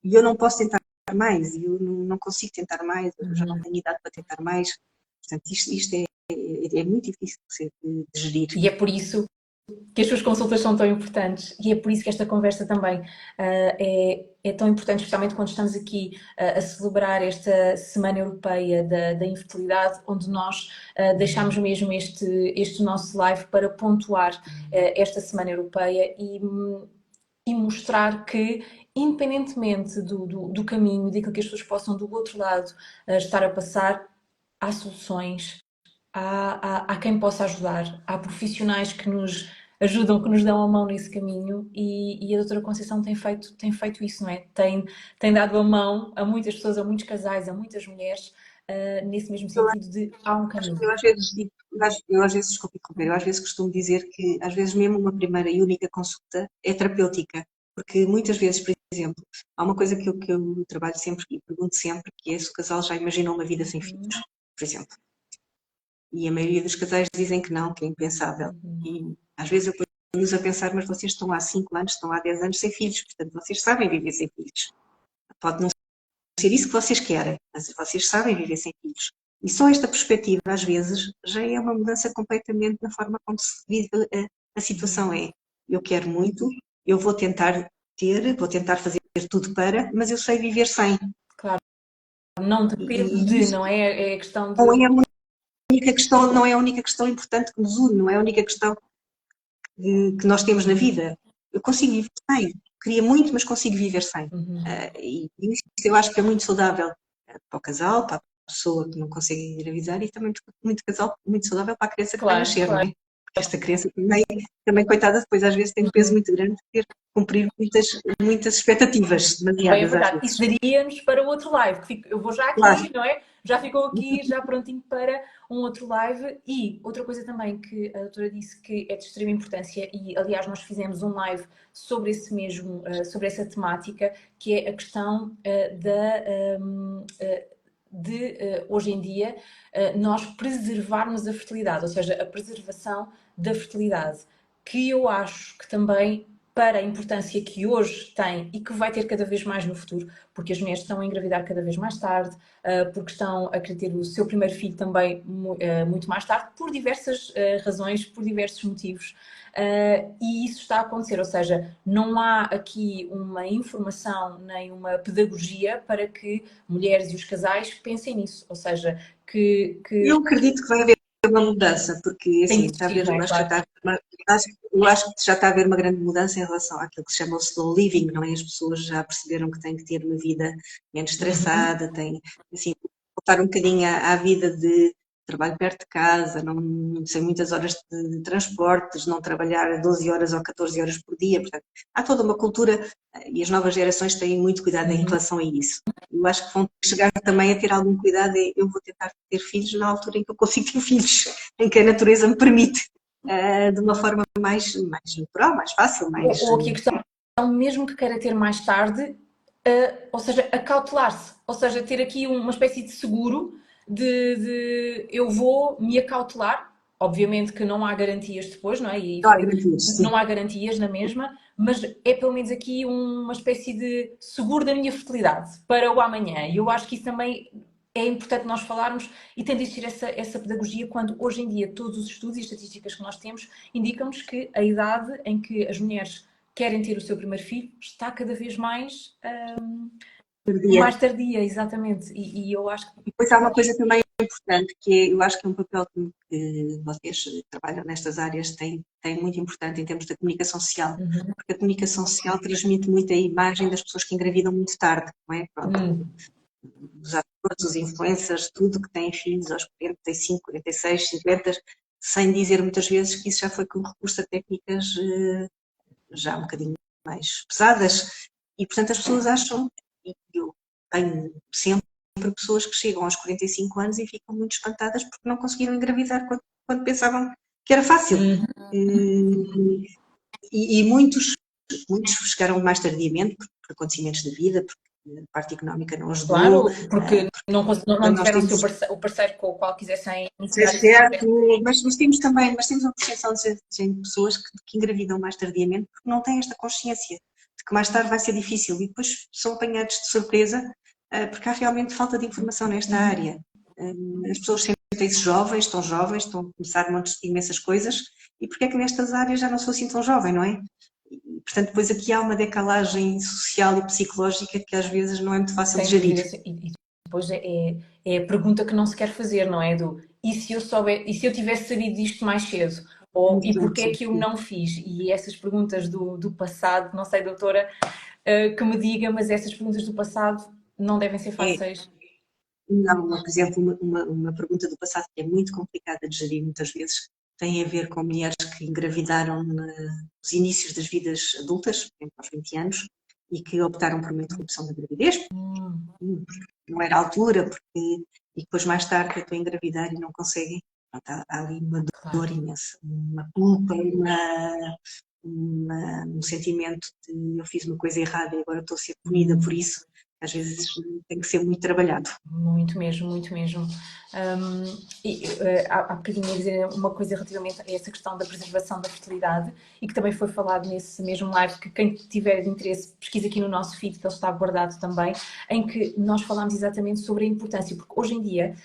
e eu não posso tentar mais, eu não consigo tentar mais, eu já não tenho idade para tentar mais. Portanto, isto é muito difícil de gerir. E é por isso que as suas consultas são tão importantes e é por isso que esta conversa também é tão importante, especialmente quando estamos aqui a celebrar esta Semana Europeia da Infertilidade, onde nós deixamos mesmo este nosso live para pontuar esta Semana Europeia e mostrar que, independentemente do caminho, daquilo que as pessoas possam do outro lado estar a passar, há soluções, há quem possa ajudar, há profissionais que nos ajudam, que nos dão a mão nesse caminho e a doutora Conceição tem feito isso, não é? Tem dado a mão a muitas pessoas, a muitos casais, a muitas mulheres, nesse mesmo sentido de há um caminho. Eu às vezes, desculpe interromper, eu às vezes costumo dizer que às vezes mesmo uma primeira e única consulta é terapêutica, porque muitas vezes, por exemplo, há uma coisa que eu trabalho sempre e pergunto sempre, que é se o casal já imaginou uma vida sem filhos, por exemplo. E a maioria dos casais dizem que não, que é impensável. E às vezes eu ponho-nos a pensar, mas vocês estão há 5 anos, estão há 10 anos sem filhos, portanto vocês sabem viver sem filhos. Pode não ser isso que vocês querem, mas vocês sabem viver sem filhos. E só esta perspectiva, às vezes, já é uma mudança completamente na forma como se vive a situação. Eu quero muito, eu vou tentar vou tentar fazer tudo para, mas eu sei viver sem. Claro, não depende não é? É a questão de... Não é a única questão, não é a única questão importante que nos une, não é a única questão que nós temos na vida. Eu consigo viver sem. Queria muito, mas consigo viver sem. E isso eu acho que é muito saudável para o casal, para a pessoa que não consegue engravidar e também muito casal, muito saudável para a criança que vai nascer, não é? Porque esta criança também, coitada, depois às vezes tem um peso muito grande de ter que cumprir muitas expectativas Bem, é demasiadas às verdade. vezes. Isso daria-nos para o outro live. Eu vou já aqui, Claro. não é? Já ficou aqui, já prontinho para um outro live. E outra coisa também que a doutora disse que é de extrema importância, e aliás nós fizemos um live sobre esse mesmo, sobre essa temática, que é a questão de hoje em dia nós preservarmos a fertilidade, ou seja, a preservação da fertilidade, que eu acho que também, para a importância que hoje tem e que vai ter cada vez mais no futuro, porque as mulheres estão a engravidar cada vez mais tarde, porque estão a querer ter o seu primeiro filho também muito mais tarde, por diversas razões, por diversos motivos. E isso está a acontecer, ou seja, não há aqui uma informação nem uma pedagogia para que mulheres e os casais pensem nisso, ou seja, Eu acredito que vai haver uma mudança, porque tem assim, que existir, não é? Claro. Eu acho que já está a haver uma grande mudança em relação àquilo que se chama o slow living, não é? As pessoas já perceberam que têm que ter uma vida menos estressada, têm, assim, voltar um bocadinho à vida de trabalho perto de casa, não sem muitas horas de transportes, não trabalhar 12 horas ou 14 horas por dia. Portanto, há toda uma cultura e as novas gerações têm muito cuidado em relação a isso. Eu acho que vão chegar também a ter algum cuidado. Eu vou tentar ter filhos na altura em que eu consigo ter filhos, em que a natureza me permite, de uma forma mais natural, mais fácil, mais... Ou aqui a questão, mesmo que queira ter mais tarde, ou seja, acautelar-se, ou seja, ter aqui uma espécie de seguro de eu vou me acautelar, Obviamente que não há garantias depois, não é? E Não há garantias, sim. não há garantias na mesma, mas é pelo menos aqui uma espécie de seguro da minha fertilidade para o amanhã. E eu acho que isso também é importante nós falarmos e tem de existir essa pedagogia quando hoje em dia todos os estudos e estatísticas que nós temos indicam-nos que a idade em que as mulheres querem ter o seu primeiro filho está cada vez mais tardia, exatamente. E eu acho que... E depois há uma coisa também importante, que eu acho que é um papel que vocês que trabalham nestas áreas têm muito importante em termos da comunicação social, porque a comunicação social transmite muito a imagem das pessoas que engravidam muito tarde, não é? Pronto, os atores, os influencers, tudo que têm filhos aos 45, 46, 50, sem dizer muitas vezes que isso já foi com recurso a técnicas já um bocadinho mais pesadas, e portanto as pessoas acham, e eu tenho sempre pessoas que chegam aos 45 anos e ficam muito espantadas porque não conseguiram engravidar quando pensavam que era fácil. E muitos chegaram mais tardiamente por acontecimentos da vida, porque a parte económica não ajudou. Claro, porque não tiveram o parceiro com o qual quisessem iniciar esse certo, mas temos uma percepção de pessoas que engravidam mais tardiamente porque não têm esta consciência de que mais tarde vai ser difícil e depois são apanhados de surpresa porque há realmente falta de informação nesta área. As pessoas sentem-se jovens, estão a começar imensas coisas e porque é que nestas áreas já não sou assim tão jovem, não é? E, portanto, depois aqui há uma decalagem social e psicológica que às vezes não é muito fácil de gerir. E depois é a pergunta que não se quer fazer, não é? E se eu tivesse sabido disto mais cedo? E porquê é que eu não fiz? E essas perguntas do passado, não sei, doutora, que me diga, mas essas perguntas do passado não devem ser fáceis. Não, por exemplo, uma pergunta do passado que é muito complicada de gerir muitas vezes tem a ver com mulheres que engravidaram nos inícios das vidas adultas, aos 20 anos, e que optaram por uma interrupção da gravidez, porque não era a altura, e depois mais tarde estou a engravidar e não conseguem. Há ali uma dor imensa, uma culpa, um sentimento de eu fiz uma coisa errada e agora estou a ser punida por isso. Às vezes tem que ser muito trabalhado. Muito mesmo, muito mesmo. Há bocadinho ia dizer uma coisa relativamente a essa questão da preservação da fertilidade e que também foi falado nesse mesmo live, que quem tiver interesse pesquisa aqui no nosso feed, que ele está guardado também, em que nós falamos exatamente sobre a importância, porque hoje em dia,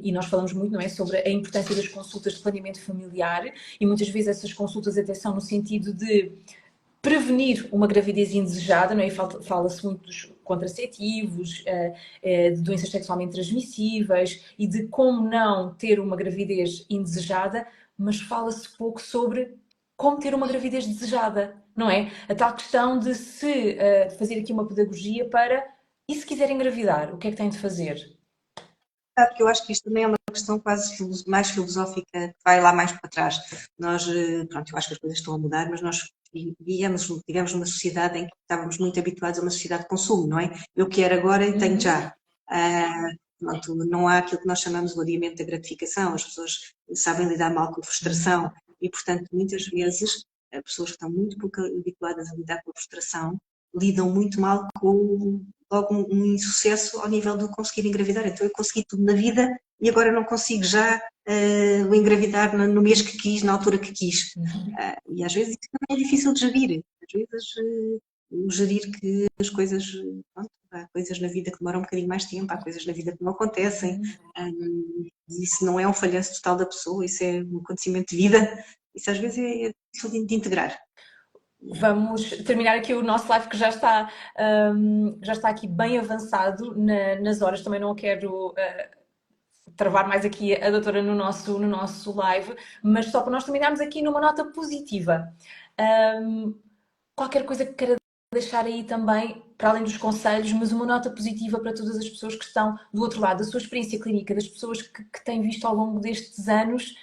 e nós falamos muito, não é, sobre a importância das consultas de planeamento familiar e muitas vezes essas consultas até são no sentido de prevenir uma gravidez indesejada, não é? Fala-se muito dos contraceptivos, de doenças sexualmente transmissíveis e de como não ter uma gravidez indesejada, mas fala-se pouco sobre como ter uma gravidez desejada, não é? A tal questão de fazer aqui uma pedagogia para, e se quiser engravidar, o que é que tem de fazer? Porque eu acho que isto também é uma questão quase mais filosófica, que vai lá mais para trás. Nós, pronto, eu acho que as coisas estão a mudar, mas nós tivemos uma sociedade em que estávamos muito habituados a uma sociedade de consumo, não é? Eu quero agora e tenho já. Pronto, não há aquilo que nós chamamos de adiamento da gratificação, as pessoas sabem lidar mal com a frustração e, portanto, muitas vezes, pessoas que estão muito pouco habituadas a lidar com a frustração lidam muito mal com logo um insucesso ao nível de conseguir engravidar. Então eu consegui tudo na vida e agora não consigo já engravidar no mês que quis, na altura que quis. E às vezes isso também é difícil de gerir. Às vezes gerir que as coisas, pronto, há coisas na vida que demoram um bocadinho mais tempo, há coisas na vida que não acontecem. Isso não é um falhanço total da pessoa, isso é um acontecimento de vida. Isso às vezes é difícil de integrar. Vamos terminar aqui o nosso live que já está aqui bem avançado nas horas. Também não quero travar mais aqui a doutora no nosso live, mas só para nós terminarmos aqui numa nota positiva. Qualquer coisa que queira deixar aí também, para além dos conselhos, mas uma nota positiva para todas as pessoas que estão do outro lado, da sua experiência clínica, das pessoas que têm visto ao longo destes anos,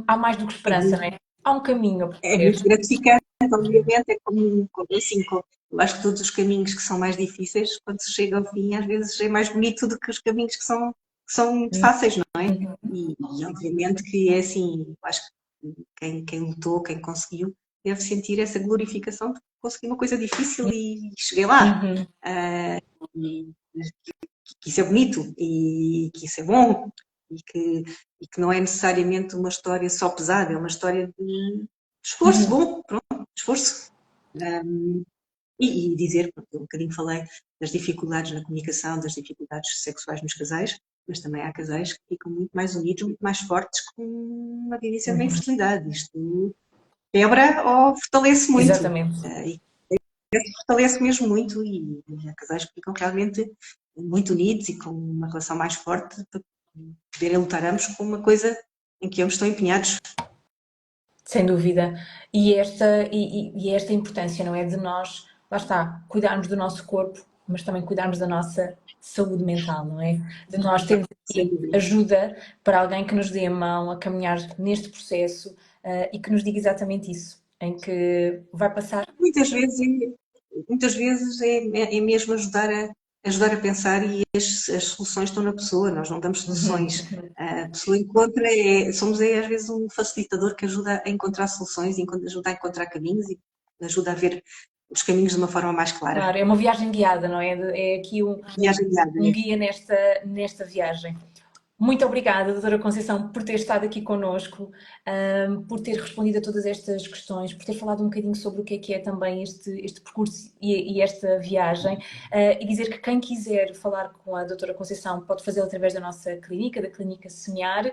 há mais do que esperança, não é? Há um caminho a percorrer. É muito gratificante, obviamente, é como assim, eu acho que todos os caminhos que são mais difíceis, quando se chega ao fim, às vezes é mais bonito do que os caminhos que são muito fáceis, não é? E obviamente que é assim, eu acho que quem lutou, quem conseguiu, deve sentir essa glorificação de conseguir uma coisa difícil e cheguei lá. E que isso é bonito e que isso é bom. e que não é necessariamente uma história só pesada, é uma história de esforço, bom, pronto, esforço. E dizer, porque eu um bocadinho falei das dificuldades na comunicação, das dificuldades sexuais nos casais, mas também há casais que ficam muito mais unidos, muito mais fortes com uma vivência da infertilidade. Isto quebra ou fortalece muito. Exatamente. E fortalece mesmo muito e há casais que ficam realmente muito unidos e com uma relação mais forte para poderem lutar ambos com uma coisa em que ambos estão empenhados. Sem dúvida. E esta importância, não é? De nós, lá está, cuidarmos do nosso corpo, mas também cuidarmos da nossa saúde mental, não é? De nós termos aqui ajuda para alguém que nos dê a mão a caminhar neste processo e que nos diga exatamente isso, em que vai passar. Muitas vezes é mesmo ajudar a pensar e as soluções estão na pessoa, nós não damos soluções. A pessoa encontra, somos às vezes um facilitador que ajuda a encontrar soluções, ajuda a encontrar caminhos e ajuda a ver os caminhos de uma forma mais clara. Claro, é uma viagem guiada, não é? É aqui um guia nesta viagem. Muito obrigada, doutora Conceição, por ter estado aqui connosco, por ter respondido a todas estas questões, por ter falado um bocadinho sobre o que é também este percurso e esta viagem, e dizer que quem quiser falar com a doutora Conceição pode fazê-lo através da nossa clínica, da Clínica Semear,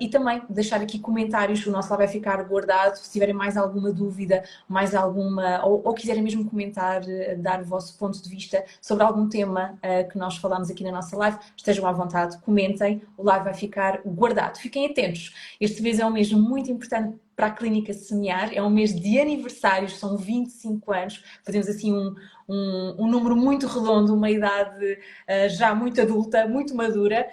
e também deixar aqui comentários, o nosso lá vai ficar guardado, se tiverem mais alguma dúvida, mais alguma, ou quiserem mesmo comentar, dar o vosso ponto de vista sobre algum tema que nós falamos aqui na nossa live, estejam à vontade, comentem. O live vai ficar guardado. Fiquem atentos. Este mês é um mês muito importante para a Clínica Semear, é um mês de aniversários, são 25 anos, fazemos assim um número muito redondo, uma idade já muito adulta, muito madura,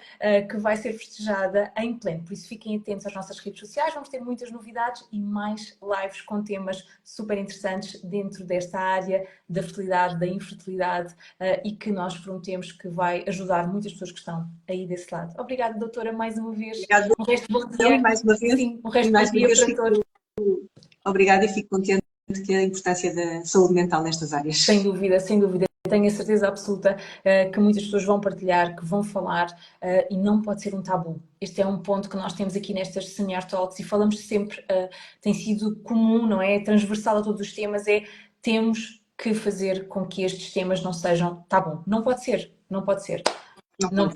que vai ser festejada em pleno. Por isso fiquem atentos às nossas redes sociais, vamos ter muitas novidades e mais lives com temas super interessantes dentro desta área da fertilidade, da infertilidade e que nós prometemos que vai ajudar muitas pessoas que estão aí desse lado. Obrigada, doutora, mais uma vez. Obrigada. Um resto de bom dia. Mais uma vez. Sim, um resto de bom dia para todos. Obrigada e fico contente que a importância da saúde mental nestas áreas. Sem dúvida, sem dúvida. Tenho a certeza absoluta que muitas pessoas vão partilhar, que vão falar e não pode ser um tabu. Este é um ponto que nós temos aqui nestas Semear Talks e falamos sempre, tem sido comum, não é? Transversal a todos os temas, temos que fazer com que estes temas não sejam tabu. Não pode ser, não pode ser. Não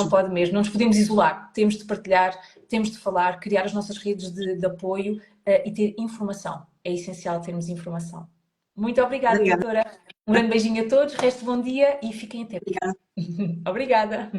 pode mesmo. Não nos podemos isolar. Temos de partilhar, temos de falar, criar as nossas redes de apoio e ter informação. É essencial termos informação. Muito obrigada, doutora. Um grande beijinho a todos, resto bom dia e fiquem atentos. Obrigada.